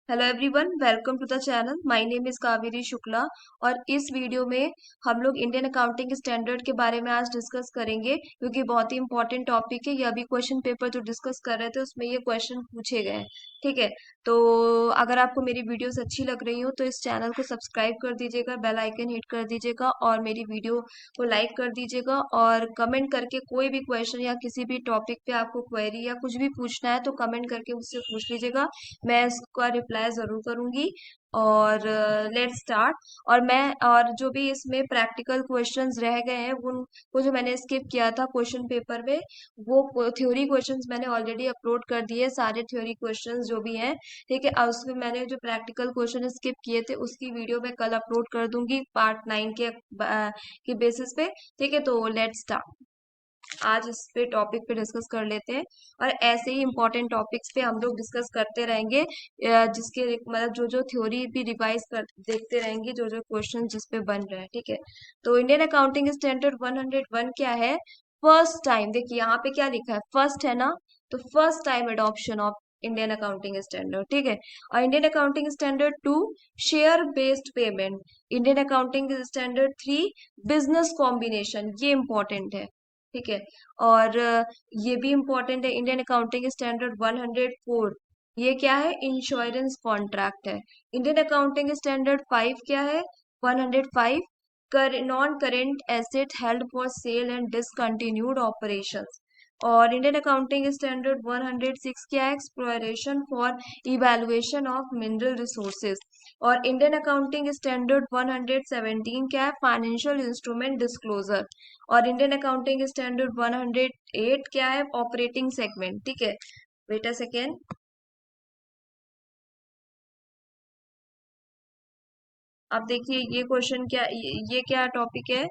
Hello everyone, welcome to the channel. My name is Kaveri Shukla. और इस video में हम लोग इंडियन अकाउंटिंग स्टैंडर्ड के बारे में आज डिस्कस करेंगे, क्योंकि बहुत ही इंपॉर्टेंट टॉपिक है। ये अभी क्वेश्चन पेपर जो डिस्कस कर रहे थे उसमें ये क्वेश्चन पूछे गए हैं। ठीक है, तो अगर आपको मेरी वीडियोस अच्छी लग रही हो तो इस चैनल को सब्सक्राइब कर दीजिएगा, बेल आइकन हिट कर दीजिएगा और मेरी वीडियो को लाइक कर दीजिएगा। और कमेंट करके कोई भी क्वेश्चन या किसी भी टॉपिक पे आपको क्वेरी या कुछ भी पूछना है तो कमेंट करके मुझसे पूछ लीजिएगा। मैं इसका रिप्लाई जरूर करूंगी। और लेट्स स्टार्ट। और जो भी इसमें प्रैक्टिकल क्वेश्चंस रह गए हैं उन वो जो मैंने स्किप किया था क्वेश्चन पेपर में, वो थ्योरी क्वेश्चंस मैंने ऑलरेडी अपलोड कर दिए, सारे थ्योरी क्वेश्चंस जो भी हैं। ठीक है, और उसमें मैंने जो प्रैक्टिकल क्वेश्चन स्किप किए थे उसकी वीडियो मैं कल अपलोड कर दूंगी पार्ट 9 के बेसिस पे। ठीक है, तो लेट्स स्टार्ट। आज इस पे टॉपिक पे डिस्कस कर लेते हैं। और ऐसे ही इंपॉर्टेंट टॉपिक्स पे हम लोग डिस्कस करते रहेंगे, जिसके मतलब जो जो थ्योरी भी रिवाइज कर देखते रहेंगे, जो जो क्वेश्चन जिस पे बन रहे हैं। ठीक है, तो इंडियन अकाउंटिंग स्टैंडर्ड 101 क्या है? फर्स्ट टाइम, देखिए यहाँ पे क्या लिखा है, फर्स्ट है ना, तो first time adoption of Indian accounting standard. ठीक है, और Indian accounting standard 2 share based payment. Indian accounting standard 3 business combination, ये इंपॉर्टेंट है। ठीक है, और ये भी इम्पोर्टेंट है, इंडियन अकाउंटिंग स्टैंडर्ड 104। ये क्या है? इंश्योरेंस कॉन्ट्रैक्ट है। इंडियन अकाउंटिंग स्टैंडर्ड 5 क्या है? 105 कर non current asset held for sale and discontinued operations. और इंडियन अकाउंटिंग स्टैंडर्ड 106 क्या है? Exploration for evaluation of mineral resources. और इंडियन अकाउंटिंग स्टैंडर्ड 117 क्या है? Financial instrument disclosure. और इंडियन अकाउंटिंग स्टैंडर्ड 108 क्या है? Operating segment. ठीक है, वेट अ सेकेंड। अब देखिए ये क्वेश्चन क्या, ये क्या टॉपिक है?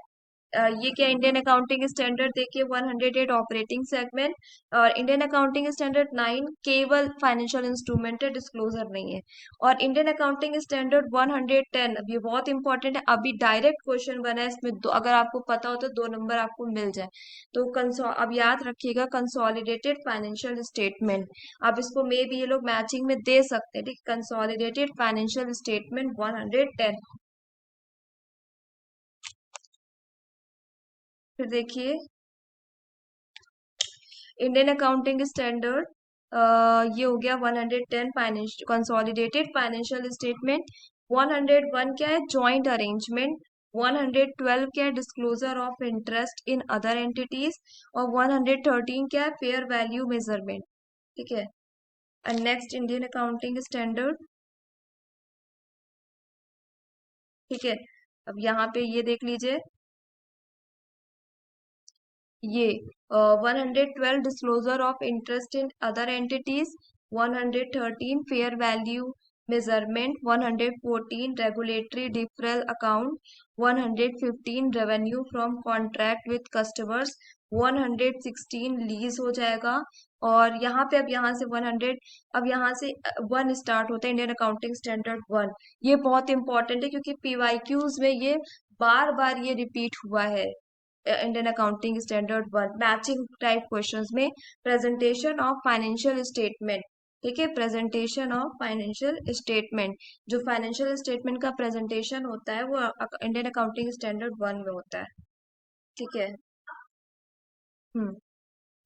ये क्या इंडियन अकाउंटिंग स्टैंडर्ड, देखिए 108 ऑपरेटिंग सेगमेंट। और इंडियन अकाउंटिंग स्टैंडर्ड 9 केवल फाइनेंशियल इंस्ट्रूमेंट है, डिस्क्लोजर नहीं है। और इंडियन अकाउंटिंग स्टैंडर्ड 110, अब ये बहुत इंपॉर्टेंट है, अभी डायरेक्ट क्वेश्चन बना है इसमें दो, अगर आपको पता हो तो 2 नंबर आपको मिल जाए। तो अब याद रखिएगा, कंसोलिडेटेड फाइनेंशियल स्टेटमेंट। अब इसको मे भी ये लोग मैचिंग में दे सकते हैं। ठीक, कंसोलिडेटेड फाइनेंशियल स्टेटमेंट 110। फिर देखिए इंडियन अकाउंटिंग स्टैंडर्ड, ये हो गया 110 फाइनेंशियल कंसोलिडेटेड फाइनेंशियल स्टेटमेंट। 101 क्या है? Joint arrangement. 112 क्या है? Disclosure of interest in other entities. और 113 क्या है? Fair value measurement. ठीक है, and next Indian accounting standard. ठीक है, अब यहाँ पे ये देख लीजिए, ये 112 disclosure of interest in other entities. 113 fair value measurement. 114 regulatory deferral account. 115 revenue from contract with customers. 116 lease हो जाएगा। और यहाँ पे अब यहाँ से 100, अब यहाँ से 1 स्टार्ट होता है, इंडियन अकाउंटिंग स्टैंडर्ड 1। ये बहुत इंपॉर्टेंट है क्योंकि पीवाईक्यूज में ये बार बार ये रिपीट हुआ है। Indian accounting standard 1 matching type questions में, प्रेजेंटेशन ऑफ फाइनेंशियल स्टेटमेंट। ठीक है, प्रेजेंटेशन ऑफ फाइनेंशियल स्टेटमेंट, जो फाइनेंशियल स्टेटमेंट का प्रेजेंटेशन होता है वो इंडियन अकाउंटिंग स्टैंडर्ड 1 में होता है। ठीक है। हम्म,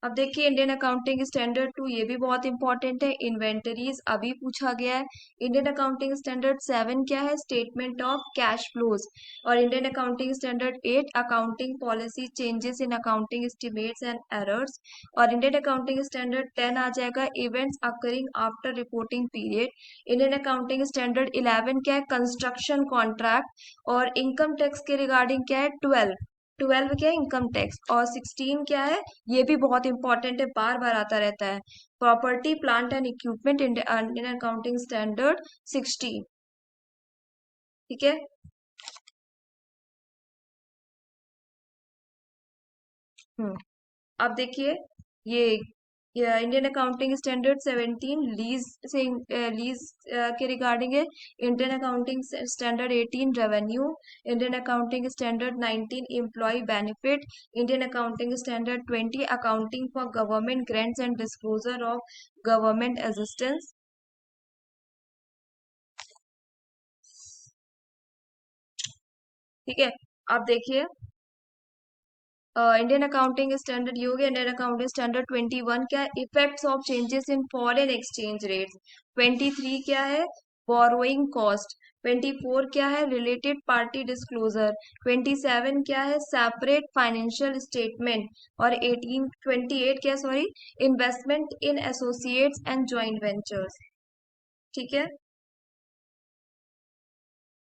अब देखिए इंडियन अकाउंटिंग स्टैंडर्ड 2, ये भी बहुत इंपॉर्टेंट है, इन्वेंटरीज अभी पूछा गया है। इंडियन अकाउंटिंग स्टैंडर्ड 7 क्या है? Statement of cash flows. और Indian accounting standard 8 accounting policy changes in accounting estimates and errors. और इंडियन अकाउंटिंग स्टैंडर्ड 10 आ जाएगा, events occurring after reporting period. Indian accounting standard 11 क्या है? Construction contract. और income tax के रिगार्डिंग क्या है? 12। 12 क्या है? Income tax. और 16 क्या है? ये भी बहुत इंपॉर्टेंट है, बार बार आता रहता है, property plant and equipment. Indian accounting standard 16। ठीक है। हम्म, अब देखिए ये, इंडियन अकाउंटिंग स्टैंडर्ड 17 लीज से, लीज के रिगार्डिंग है। Indian accounting standard 18 revenue. Indian accounting standard 19 employ benefit. Indian accounting standard 20 accounting for government grants and disclosure of government assistance. ठीक है। आप देखिए, इंडियन अकाउंटिंग स्टैंडर्ड ये हो गया। इंडियन अकाउंटिंग स्टैंडर्ड 21 क्या है? Effects of changes in foreign exchange rates. 23 क्या है? Borrowing cost. 24 क्या है? Related party disclosure. 27 क्या है? Separate financial statement. और 28 क्या, sorry, investment in associates and joint ventures. ठीक है।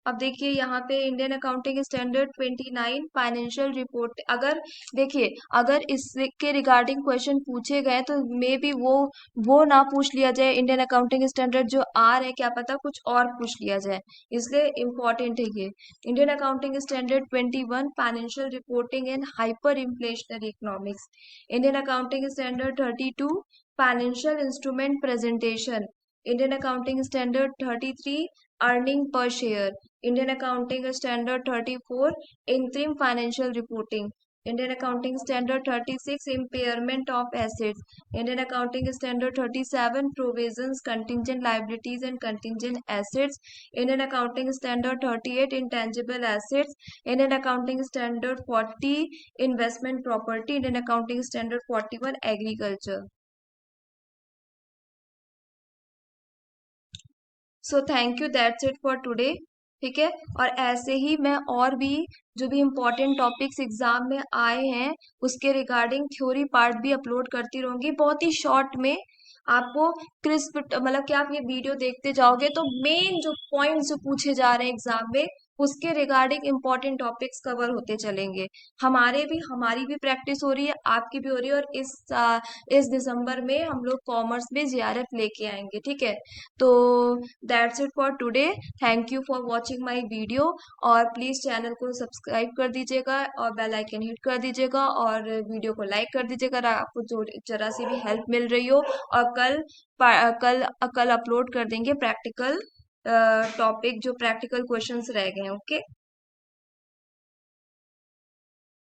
अब देखिए यहाँ पे Indian accounting standard 29 financial report. अगर देखिए, अगर इसके रिगार्डिंग क्वेश्चन पूछे गए तो मे बी वो ना पूछ लिया जाए। इंडियन अकाउंटिंग स्टैंडर्ड जो आ रहे, क्या पता कुछ और पूछ लिया जाए, इसलिए इम्पोर्टेंट है ये। Indian accounting standard 21 financial reporting in hyper inflationary economics. Indian accounting standard 32 financial instrument presentation. Indian accounting standard 33 earning per share. Indian accounting standard 34 interim financial reporting. Indian accounting standard 36 impairment of assets. Indian accounting standard 37 provisions contingent liabilities and contingent assets. Indian accounting standard 38 intangible assets. Indian accounting standard 40 investment property. Indian accounting standard 41 agriculture. So thank you, that's it for today. ठीक है। और ऐसे ही मैं और भी जो भी important topics exam में आए हैं उसके रिगार्डिंग थ्योरी पार्ट भी अपलोड करती रहूंगी, बहुत ही शॉर्ट में। आपको क्रिस्प, मतलब कि आप ये वीडियो देखते जाओगे तो मेन जो पॉइंट्स जो पूछे जा रहे हैं एग्जाम में उसके रिगार्डिंग इम्पोर्टेंट टॉपिक्स कवर होते चलेंगे। हमारी भी प्रैक्टिस हो रही है, आपकी भी हो रही है। और इस दिसंबर में हम लोग कॉमर्स में जीआरएफ लेके आएंगे। ठीक है। तो that's it for today. Thank you for watching my video. और प्लीज चैनल को सब्सक्राइब कर दीजिएगा और बेल आइकन हिट कर दीजिएगा और वीडियो को लाइक कर दीजिएगा अगर आपको जो जरा सी भी हेल्प मिल रही हो। और कल कल अपलोड कर देंगे प्रैक्टिकल टॉपिक, जो प्रैक्टिकल क्वेश्चंस रह गए हैं। ओके।